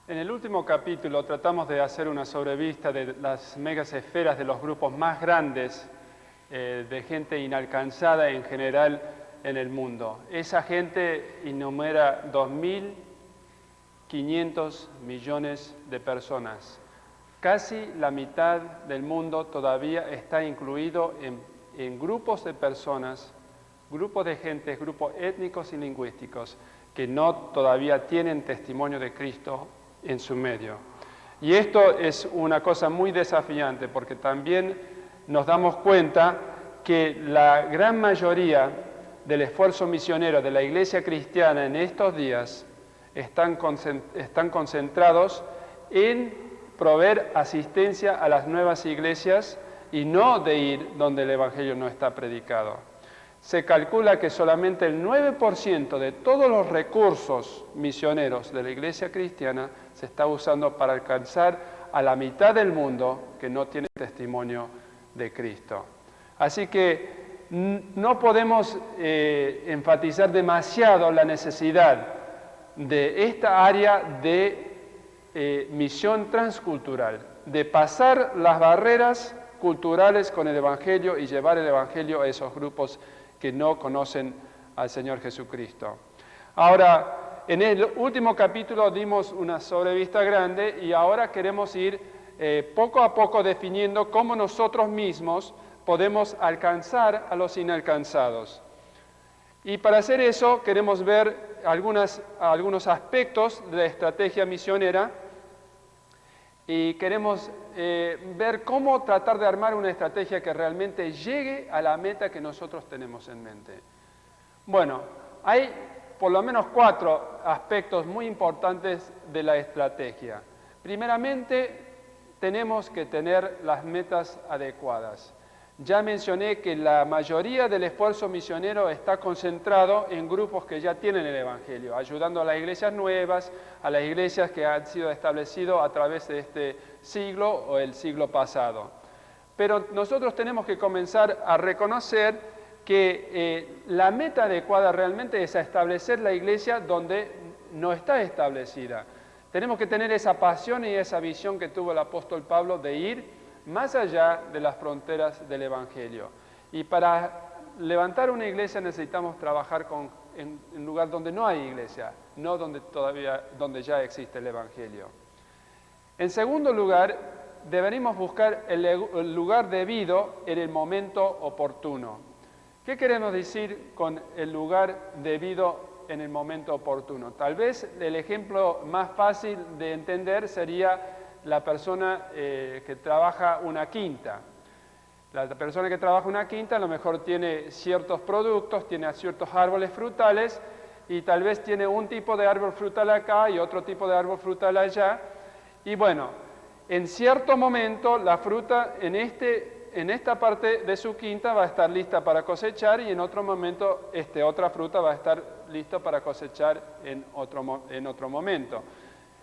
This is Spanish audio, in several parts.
En el último capítulo tratamos de hacer una sobrevista de las megasesferas de los grupos más grandes de gente inalcanzada en general en el mundo. Esa gente enumera 2.500 millones de personas. Casi la mitad del mundo todavía está incluido en grupos de personas, grupos de gentes, grupos étnicos y lingüísticos que todavía tienen testimonio de Cristo en su medio. Y esto es una cosa muy desafiante porque también nos damos cuenta que la gran mayoría del esfuerzo misionero de la Iglesia cristiana en estos días están concentrados en proveer asistencia a las nuevas iglesias y no de ir donde el Evangelio no está predicado. Se calcula que solamente el 9% de todos los recursos misioneros de la Iglesia cristiana se está usando para alcanzar a la mitad del mundo que no tiene testimonio de Cristo. Así que no podemos enfatizar demasiado la necesidad de esta área de misión transcultural, de pasar las barreras culturales con el Evangelio y llevar el Evangelio a esos grupos que no conocen al Señor Jesucristo. Ahora, en el último capítulo dimos una sobrevista grande y ahora queremos ir poco a poco definiendo cómo nosotros mismos podemos alcanzar a los inalcanzados. Y para hacer eso queremos ver algunos aspectos de la estrategia misionera y queremos ver cómo tratar de armar una estrategia que realmente llegue a la meta que nosotros tenemos en mente. Bueno, hay por lo menos 4 aspectos muy importantes de la estrategia. Primeramente, tenemos que tener las metas adecuadas. Ya mencioné que la mayoría del esfuerzo misionero está concentrado en grupos que ya tienen el Evangelio, ayudando a las iglesias nuevas, a las iglesias que han sido establecidas a través de este siglo o el siglo pasado. Pero nosotros tenemos que comenzar a reconocer que la meta adecuada realmente es establecer la iglesia donde no está establecida. Tenemos que tener esa pasión y esa visión que tuvo el apóstol Pablo de ir más allá de las fronteras del Evangelio. Y para levantar una iglesia necesitamos trabajar en un lugar donde no hay iglesia, no donde ya existe el Evangelio. En segundo lugar, deberíamos buscar el lugar debido en el momento oportuno. ¿Qué queremos decir con el lugar debido en el momento oportuno? Tal vez el ejemplo más fácil de entender sería la persona que trabaja una quinta. La persona que trabaja una quinta a lo mejor tiene ciertos productos, tiene ciertos árboles frutales y tal vez tiene un tipo de árbol frutal acá y otro tipo de árbol frutal allá. Y bueno, en cierto momento la fruta en esta parte de su quinta va a estar lista para cosechar y en otro momento otra fruta va a estar lista para cosechar en otro momento.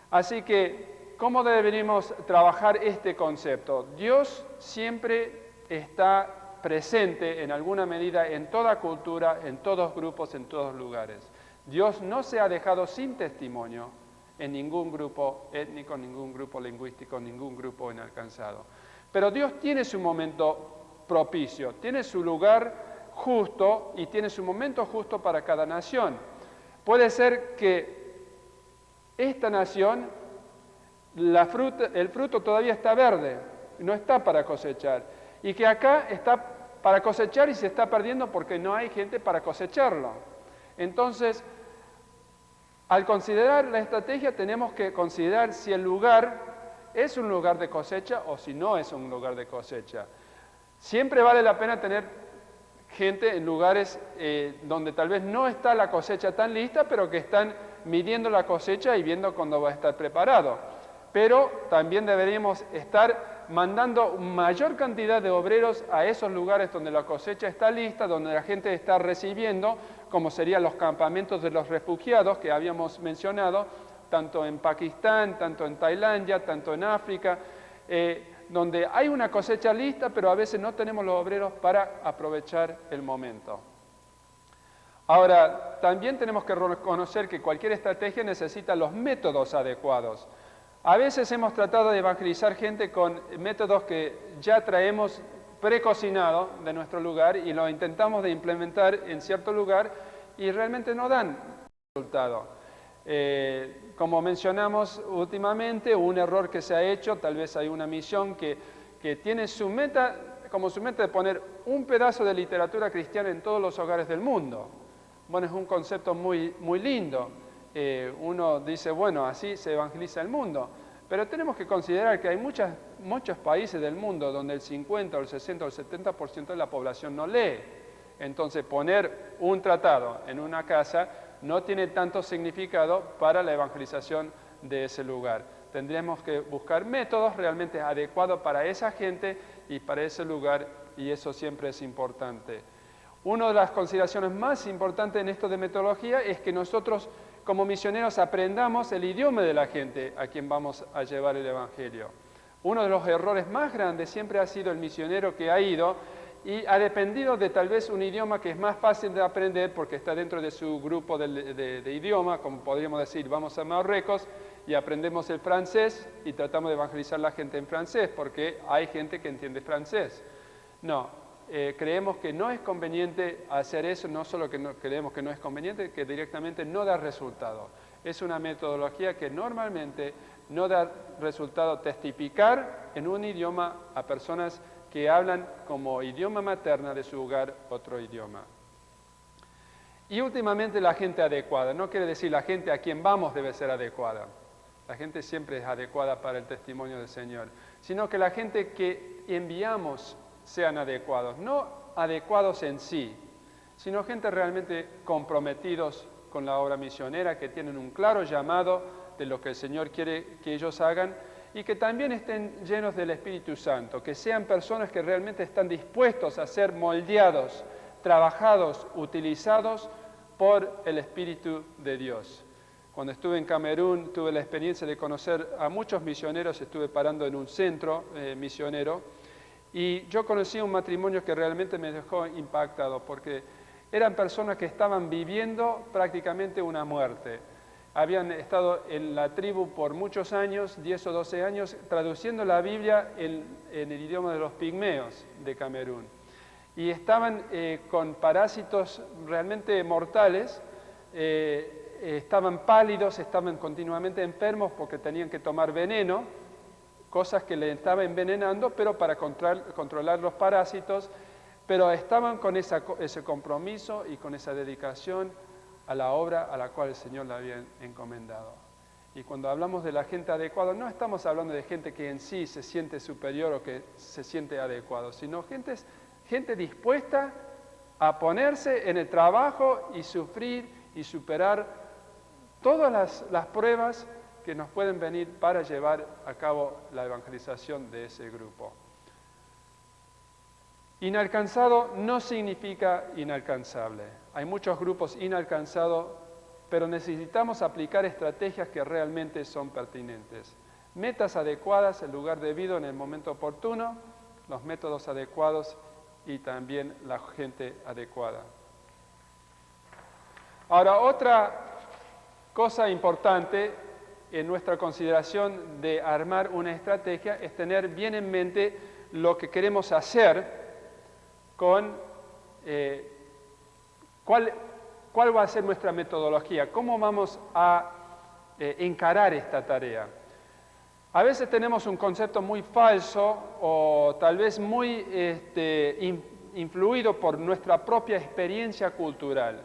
Así que, ¿cómo deberíamos trabajar este concepto? Dios siempre está presente en alguna medida en toda cultura, en todos grupos, en todos lugares. Dios no se ha dejado sin testimonio en ningún grupo étnico, ningún grupo lingüístico, ningún grupo inalcanzado. Pero Dios tiene su momento propicio, tiene su lugar justo y tiene su momento justo para cada nación. Puede ser que esta nación el fruto todavía está verde, no está para cosechar. Y que acá está para cosechar y se está perdiendo porque no hay gente para cosecharlo. Entonces, al considerar la estrategia tenemos que considerar si el lugar es un lugar de cosecha o si no es un lugar de cosecha. Siempre vale la pena tener gente en lugares donde tal vez no está la cosecha tan lista, pero que están midiendo la cosecha y viendo cuándo va a estar preparado. Pero también deberíamos estar mandando mayor cantidad de obreros a esos lugares donde la cosecha está lista, donde la gente está recibiendo, como serían los campamentos de los refugiados que habíamos mencionado, tanto en Pakistán, tanto en Tailandia, tanto en África, donde hay una cosecha lista, pero a veces no tenemos los obreros para aprovechar el momento. Ahora, también tenemos que reconocer que cualquier estrategia necesita los métodos adecuados. A veces hemos tratado de evangelizar gente con métodos que ya traemos precocinados de nuestro lugar y lo intentamos de implementar en cierto lugar y realmente no dan resultado. Como mencionamos últimamente, un error que se ha hecho, tal vez hay una misión que tiene su meta, como su meta de poner un pedazo de literatura cristiana en todos los hogares del mundo. Bueno, es un concepto muy, muy lindo. Uno dice, bueno, así se evangeliza el mundo. Pero tenemos que considerar que hay muchos países del mundo donde el 50, el 60 o el 70% de la población no lee. Entonces, poner un tratado en una casa no tiene tanto significado para la evangelización de ese lugar. Tendremos que buscar métodos realmente adecuados para esa gente y para ese lugar, y eso siempre es importante. Una de las consideraciones más importantes en esto de metodología es que nosotros como misioneros aprendamos el idioma de la gente a quien vamos a llevar el Evangelio. Uno de los errores más grandes siempre ha sido el misionero que ha ido y ha dependido de tal vez un idioma que es más fácil de aprender porque está dentro de su grupo de idioma, como podríamos decir, vamos a Marruecos y aprendemos el francés y tratamos de evangelizar a la gente en francés porque hay gente que entiende francés. No, creemos que no es conveniente hacer eso, no solo que creemos que no es conveniente, que directamente no da resultado. Es una metodología que normalmente no da resultado testificar en un idioma a personas que hablan como idioma materna de su hogar otro idioma. Y últimamente la gente adecuada, no quiere decir la gente a quien vamos debe ser adecuada. La gente siempre es adecuada para el testimonio del Señor, sino que la gente que enviamos sean adecuados, no adecuados en sí, sino gente realmente comprometidos con la obra misionera, que tienen un claro llamado de lo que el Señor quiere que ellos hagan y que también estén llenos del Espíritu Santo, que sean personas que realmente están dispuestos a ser moldeados, trabajados, utilizados por el Espíritu de Dios. Cuando estuve en Camerún tuve la experiencia de conocer a muchos misioneros, estuve parando en un centro misionero y yo conocí un matrimonio que realmente me dejó impactado porque eran personas que estaban viviendo prácticamente una muerte. Habían estado en la tribu por muchos años, 10 o 12 años, traduciendo la Biblia en el idioma de los pigmeos de Camerún. Y estaban con parásitos realmente mortales, estaban pálidos, estaban continuamente enfermos porque tenían que tomar veneno, cosas que le estaban envenenando, pero para controlar los parásitos, pero estaban con ese compromiso y con esa dedicación a la obra a la cual el Señor le había encomendado. Y cuando hablamos de la gente adecuada, no estamos hablando de gente que en sí se siente superior o que se siente adecuado, sino gente dispuesta a ponerse en el trabajo y sufrir y superar todas las pruebas que nos pueden venir para llevar a cabo la evangelización de ese grupo. Inalcanzado no significa inalcanzable. Hay muchos grupos inalcanzados, pero necesitamos aplicar estrategias que realmente son pertinentes. Metas adecuadas, el lugar debido en el momento oportuno, los métodos adecuados y también la gente adecuada. Ahora, otra cosa importante en nuestra consideración de armar una estrategia es tener bien en mente lo que queremos hacer con cuál va a ser nuestra metodología, cómo vamos a encarar esta tarea. A veces tenemos un concepto muy falso o tal vez muy influido por nuestra propia experiencia cultural.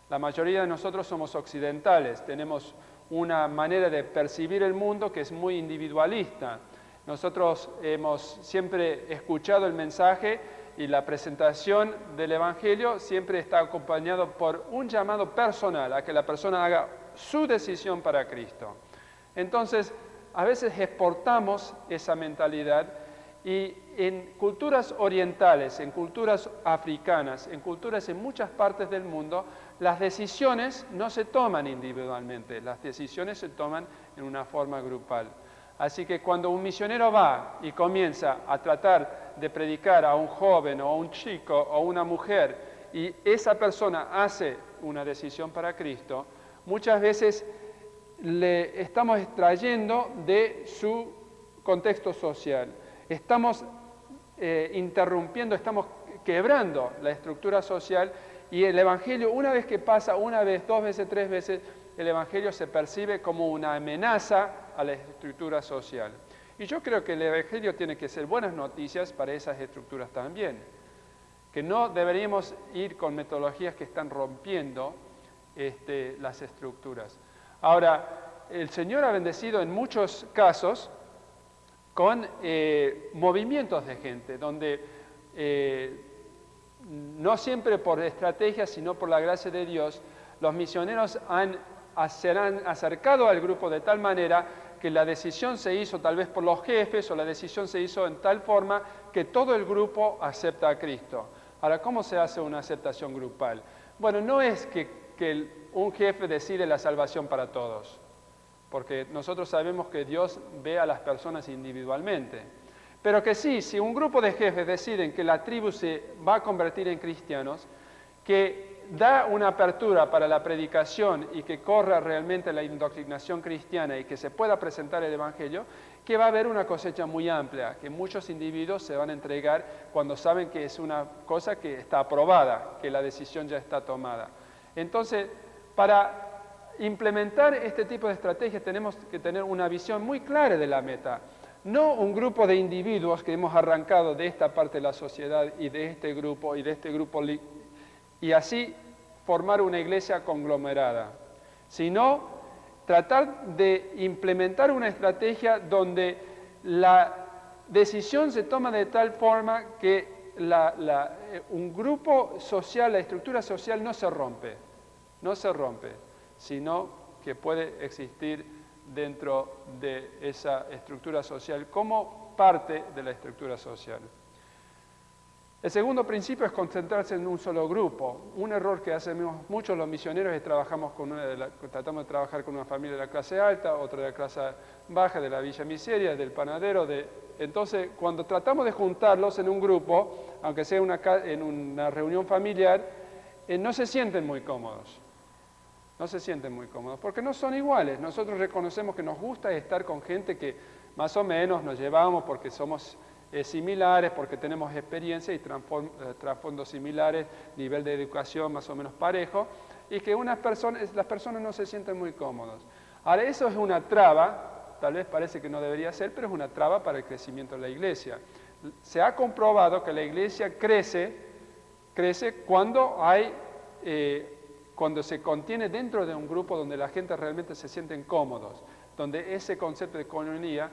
La mayoría de nosotros somos occidentales, tenemos una manera de percibir el mundo que es muy individualista. Nosotros hemos siempre escuchado el mensaje y la presentación del Evangelio siempre está acompañado por un llamado personal a que la persona haga su decisión para Cristo. Entonces, a veces exportamos esa mentalidad y en culturas orientales, en culturas africanas, en culturas en muchas partes del mundo, las decisiones no se toman individualmente, las decisiones se toman en una forma grupal. Así que cuando un misionero va y comienza a tratar de predicar a un joven o a un chico o a una mujer y esa persona hace una decisión para Cristo, muchas veces le estamos extrayendo de su contexto social. Estamos interrumpiendo, estamos quebrando la estructura social y el Evangelio, una vez que pasa, una vez, dos veces, tres veces, el Evangelio se percibe como una amenaza a la estructura social. Y yo creo que el Evangelio tiene que ser buenas noticias para esas estructuras también. Que no deberíamos ir con metodologías que están rompiendo las estructuras. Ahora, el Señor ha bendecido en muchos casos con movimientos de gente, donde no siempre por estrategia, sino por la gracia de Dios, los misioneros se han acercado al grupo de tal manera que la decisión se hizo tal vez por los jefes o la decisión se hizo en tal forma que todo el grupo acepta a Cristo. Ahora, ¿cómo se hace una aceptación grupal? Bueno, no es que un jefe decide la salvación para todos, porque nosotros sabemos que Dios ve a las personas individualmente. Pero que sí, si un grupo de jefes deciden que la tribu se va a convertir en cristianos, que da una apertura para la predicación y que corra realmente la indoctrinación cristiana y que se pueda presentar el Evangelio, que va a haber una cosecha muy amplia, que muchos individuos se van a entregar cuando saben que es una cosa que está aprobada, que la decisión ya está tomada. Entonces, para implementar este tipo de estrategias tenemos que tener una visión muy clara de la meta. No un grupo de individuos que hemos arrancado de esta parte de la sociedad y de este grupo y así formar una iglesia conglomerada, sino tratar de implementar una estrategia donde la decisión se toma de tal forma que un grupo social, la estructura social no se rompe, sino que puede existir dentro de esa estructura social como parte de la estructura social. El segundo principio es concentrarse en un solo grupo. Un error que hacemos muchos los misioneros es tratamos de trabajar con una familia de la clase alta, otra de la clase baja, de la Villa Miseria, del panadero. Entonces, cuando tratamos de juntarlos en un grupo, aunque sea en una reunión familiar, no se sienten muy cómodos. No se sienten muy cómodos, porque no son iguales. Nosotros reconocemos que nos gusta estar con gente que más o menos nos llevamos porque somos similares, porque tenemos experiencia y trasfondos similares, nivel de educación más o menos parejo, y que las personas no se sienten muy cómodos. Ahora, eso es una traba, tal vez parece que no debería ser, pero es una traba para el crecimiento de la iglesia. Se ha comprobado que la iglesia crece cuando cuando se contiene dentro de un grupo donde la gente realmente se sienten cómodos, donde ese concepto de coinonía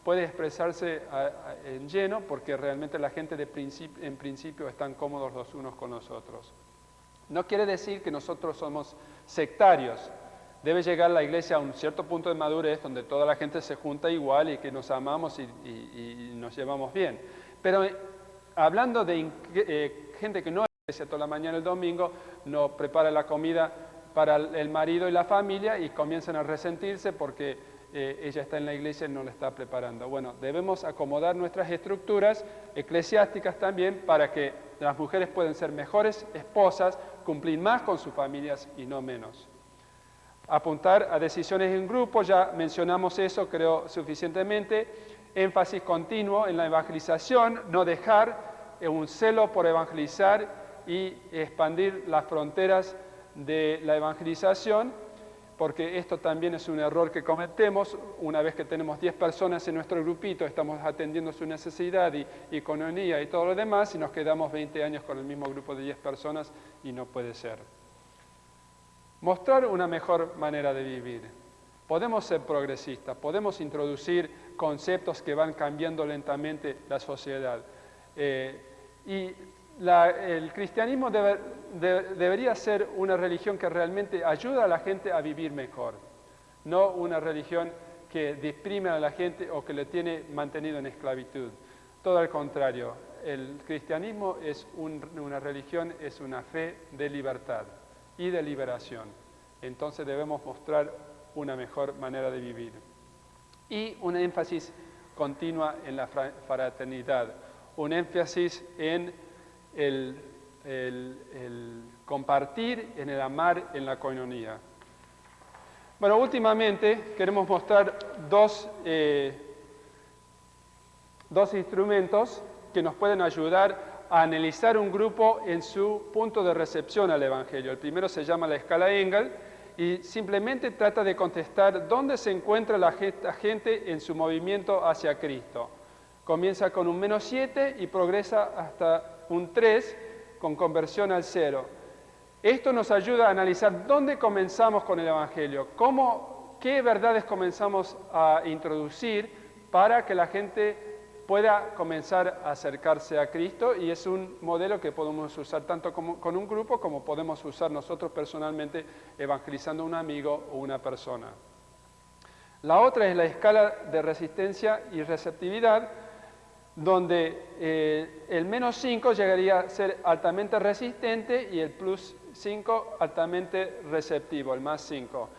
puede expresarse en lleno porque realmente la gente en principio están cómodos los unos con los otros. No quiere decir que nosotros somos sectarios. Debe llegar la iglesia a un cierto punto de madurez donde toda la gente se junta igual y que nos amamos y nos llevamos bien. Pero hablando de gente que no iglesia toda la mañana el domingo, no prepara la comida para el marido y la familia y comienzan a resentirse porque ella está en la iglesia y no la está preparando. Bueno, debemos acomodar nuestras estructuras eclesiásticas también para que las mujeres puedan ser mejores esposas, cumplir más con sus familias y no menos. Apuntar a decisiones en grupo, ya mencionamos eso creo suficientemente. Énfasis continuo en la evangelización, no dejar un celo por evangelizar y expandir las fronteras de la evangelización, porque esto también es un error que cometemos. Una vez que tenemos 10 personas en nuestro grupito, estamos atendiendo su necesidad y coinonía y todo lo demás, y nos quedamos 20 años con el mismo grupo de 10 personas y no puede ser. Mostrar una mejor manera de vivir. Podemos ser progresistas, podemos introducir conceptos que van cambiando lentamente la sociedad. El cristianismo debería ser una religión que realmente ayuda a la gente a vivir mejor, no una religión que deprime a la gente o que le tiene mantenido en esclavitud. Todo al contrario, el cristianismo es una religión, es una fe de libertad y de liberación. Entonces debemos mostrar una mejor manera de vivir. Y un énfasis continua en la fraternidad, un énfasis en el compartir, en el amar, en la coinonía. Bueno, últimamente queremos mostrar dos instrumentos que nos pueden ayudar a analizar un grupo en su punto de recepción al Evangelio. El primero se llama la escala Engel y simplemente trata de contestar dónde se encuentra la gente en su movimiento hacia Cristo. Comienza con un -7 y progresa hasta un 3 con conversión al 0. Esto nos ayuda a analizar dónde comenzamos con el Evangelio, qué verdades comenzamos a introducir para que la gente pueda comenzar a acercarse a Cristo, y es un modelo que podemos usar tanto con un grupo como podemos usar nosotros personalmente evangelizando a un amigo o una persona. La otra es la escala de resistencia y receptividad, donde el -5 llegaría a ser altamente resistente y el +5 altamente receptivo, el +5.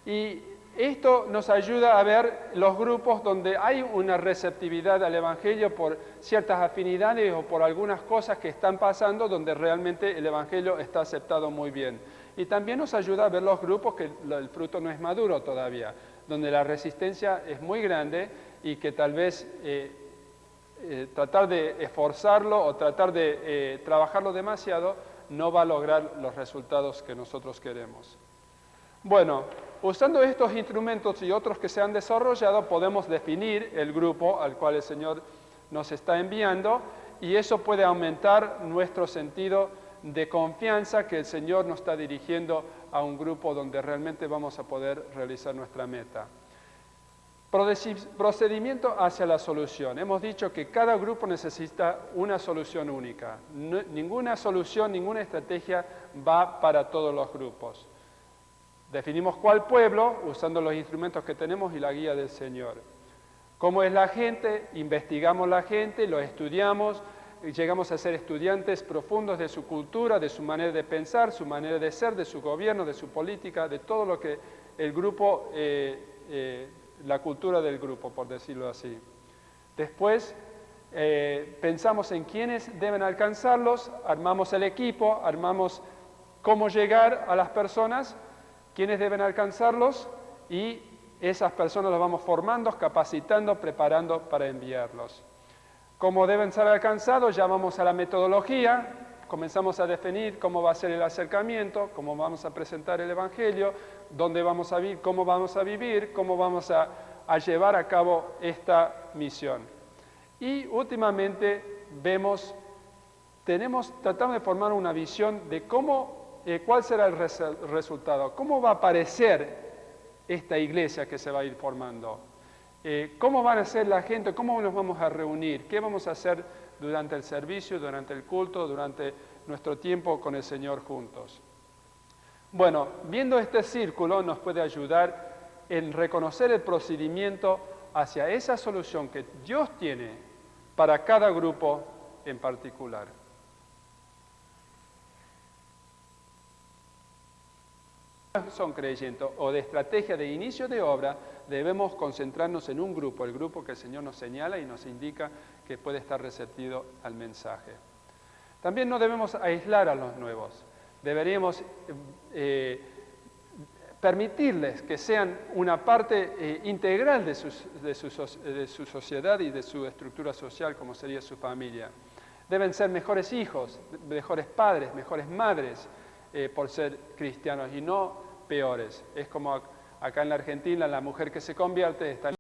Y esto nos ayuda a ver los grupos donde hay una receptividad al Evangelio por ciertas afinidades o por algunas cosas que están pasando donde realmente el Evangelio está aceptado muy bien. Y también nos ayuda a ver los grupos que el fruto no es maduro todavía, donde la resistencia es muy grande y que tal vez tratar de esforzarlo o tratar de trabajarlo demasiado no va a lograr los resultados que nosotros queremos. Bueno, usando estos instrumentos y otros que se han desarrollado, podemos definir el grupo al cual el Señor nos está enviando, y eso puede aumentar nuestro sentido de confianza que el Señor nos está dirigiendo a un grupo donde realmente vamos a poder realizar nuestra meta. Procedimiento hacia la solución. Hemos dicho que cada grupo necesita una solución única. Ninguna solución, ninguna estrategia va para todos los grupos. Definimos cuál pueblo, usando los instrumentos que tenemos y la guía del Señor. ¿Cómo es la gente? Investigamos la gente, lo estudiamos, llegamos a ser estudiantes profundos de su cultura, de su manera de pensar, su manera de ser, de su gobierno, de su política, de todo lo que el grupo, la cultura del grupo, por decirlo así. Después, pensamos en quiénes deben alcanzarlos, armamos el equipo, armamos cómo llegar a las personas, quiénes deben alcanzarlos, y esas personas las vamos formando, capacitando, preparando para enviarlos. Cómo deben ser alcanzados, ya vamos a la metodología, comenzamos a definir cómo va a ser el acercamiento, cómo vamos a presentar el Evangelio, dónde vamos a vivir, cómo vamos a llevar a cabo esta misión. Y últimamente tratamos de formar una visión de cuál será el resultado, cómo va a aparecer esta iglesia que se va a ir formando, cómo van a ser la gente, cómo nos vamos a reunir, qué vamos a hacer durante el servicio, durante el culto, durante nuestro tiempo con el Señor juntos. Bueno, viendo este círculo nos puede ayudar en reconocer el procedimiento hacia esa solución que Dios tiene para cada grupo en particular. Son creyentes o de estrategia de inicio de obra, debemos concentrarnos en un grupo, el grupo que el Señor nos señala y nos indica que puede estar receptivo al mensaje. También no debemos aislar a los nuevos, deberíamos permitirles que sean una parte integral de su sociedad y de su estructura social, como sería su familia. Deben ser mejores hijos, mejores padres, mejores madres, por ser cristianos y no peores. Es como acá en la Argentina, la mujer que se convierte está